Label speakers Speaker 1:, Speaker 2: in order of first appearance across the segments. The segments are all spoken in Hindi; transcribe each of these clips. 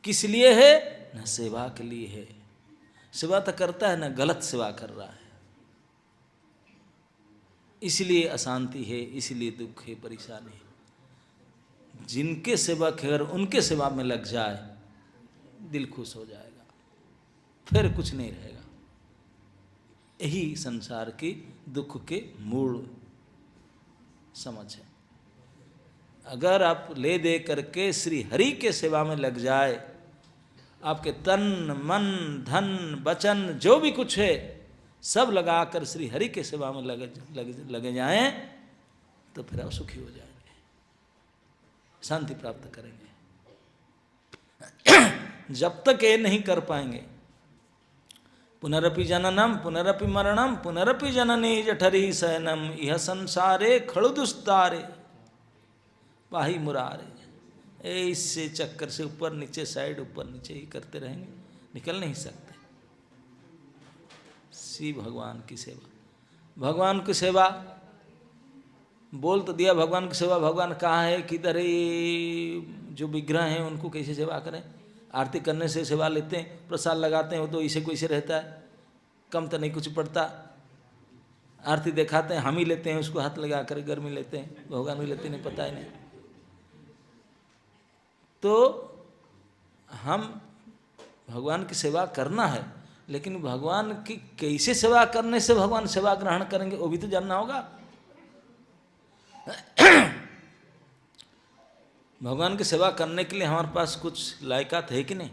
Speaker 1: किस लिए है? न सेवा के लिए है। सेवा तो करता है, न गलत सेवा कर रहा है। इसलिए अशांति है, इसलिए दुख है, परेशानी है। जिनके सेवक है अगर उनके सेवा में लग जाए, दिल खुश हो जाएगा, फिर कुछ नहीं रहेगा। यही संसार की दुख के मूल समझ है। अगर आप ले दे करके श्री हरि के सेवा में लग जाए, आपके तन मन धन वचन जो भी कुछ है सब लगाकर श्री हरि के सेवा में लगे जाएं, तो फिर आप सुखी हो जाएंगे, शांति प्राप्त करेंगे। जब तक ये नहीं कर पाएंगे, पुनरपि जननम पुनरपि मरणम पुनरपि जननी जठरी शयनम यह संसारे खड़ुदुस्तारे पाही मुरारे, इससे चक्कर से ऊपर नीचे साइड ऊपर नीचे ही करते रहेंगे, निकल नहीं सकते। सी भगवान की सेवा, भगवान की सेवा बोल तो दिया, भगवान की सेवा, भगवान कहाँ है, किधर है, जो विग्रह हैं उनको कैसे सेवा करें। आरती करने से सेवा लेते हैं, प्रसाद लगाते हैं, वो तो इसे कोई से रहता है, कम तो नहीं कुछ पड़ता। आरती दिखाते हैं, हम ही लेते हैं उसको, हाथ लगा कर गर्मी लेते हैं, भगवान भी लेते नहीं, पता ही नहीं। तो हम भगवान की सेवा करना है, लेकिन भगवान की कैसे सेवा करने से भगवान सेवा ग्रहण करेंगे वो भी तो जानना होगा। भगवान की सेवा करने के लिए हमारे पास कुछ लायकात है कि नहीं,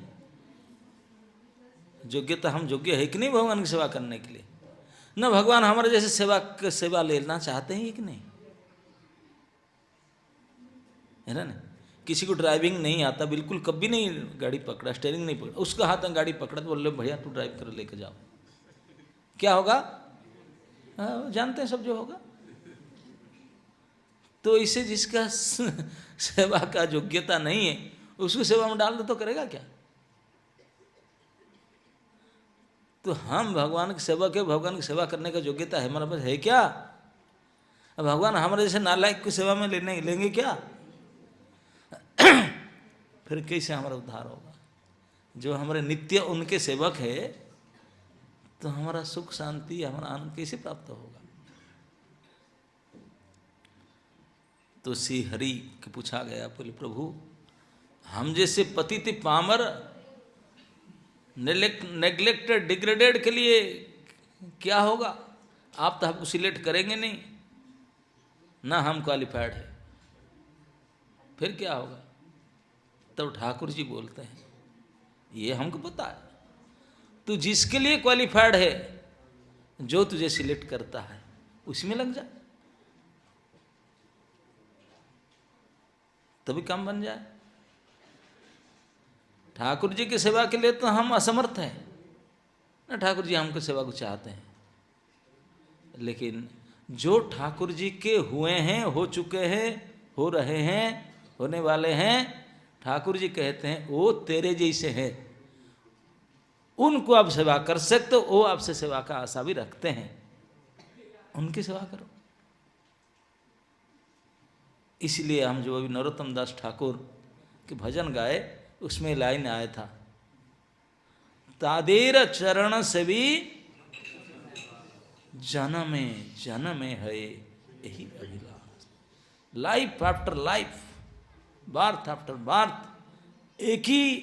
Speaker 1: योग्यता, हम योग्य है कि नहीं भगवान की सेवा करने के लिए। न भगवान हमारे जैसे सेवा लेना चाहते हैं कि नहीं, है ना। किसी को ड्राइविंग नहीं आता, बिल्कुल कभी नहीं गाड़ी पकड़ा, स्टीयरिंग नहीं पकड़ा, उसका हाथ में गाड़ी पकड़ा तो बोले भैया तू ड्राइव कर लेके जाओ, क्या होगा? जानते हैं सब जो होगा। तो इसे जिसका सेवा का योग्यता नहीं है उसको सेवा में डाल दो तो करेगा क्या? तो हम भगवान की सेवा के, भगवान की सेवा करने का योग्यता है हमारे पास है क्या? भगवान हमारे जैसे नालायक की सेवा में लेंगे क्या? फिर कैसे हमारा उद्धार होगा? जो हमारे नित्य उनके सेवक है तो हमारा सुख शांति, हमारा आनंद कैसे प्राप्त होगा? तो श्री हरि के पूछा गया, बोले प्रभु हम जैसे पतित पामर नेग्लेक्टेड डिग्रेडेड के लिए क्या होगा? आप तो हमको सिलेक्ट करेंगे नहीं ना, हम क्वालिफाइड है, फिर क्या होगा? तब ठाकुर जी बोलते हैं ये हमको पता है, तू जिसके लिए क्वालिफाइड है, जो तुझे सिलेक्ट करता है उसी में लग जा, तभी काम बन जाए। ठाकुर जी की सेवा के लिए तो हम असमर्थ हैं ना, ठाकुर जी हमको सेवा को चाहते हैं, लेकिन जो ठाकुर जी के हुए हैं, हो चुके हैं, हो रहे हैं, होने वाले हैं, ठाकुर जी कहते हैं वो तेरे जैसे हैं, उनको आप सेवा कर सकते हो, वो आपसे सेवा का आशा भी रखते हैं, उनकी सेवा करो। इसलिए हम जो अभी नरोत्तम दास ठाकुर के भजन गाए उसमें लाइन आया था, तादेर चरण से भी जन्मे जन्मे है यही अभिलाष। Life after life, birth after birth, एक ही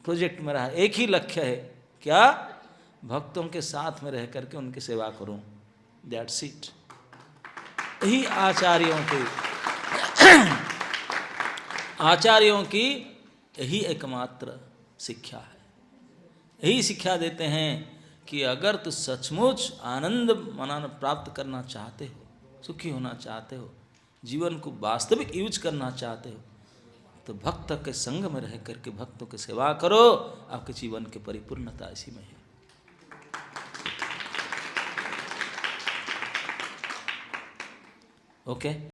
Speaker 1: प्रोजेक्ट में रहा, एक ही लक्ष्य है, क्या? भक्तों के साथ में रह करके उनकी सेवा करूं, दैट्स इट। यही आचार्यों की यही एकमात्र शिक्षा है। यही शिक्षा देते हैं कि अगर तू सचमुच आनंद मनाना प्राप्त करना चाहते हो, सुखी होना चाहते हो, जीवन को वास्तविक यूज करना चाहते हो, तो भक्त के संग में रह करके भक्तों की सेवा करो, आपके जीवन की परिपूर्णता इसी में है। ओके।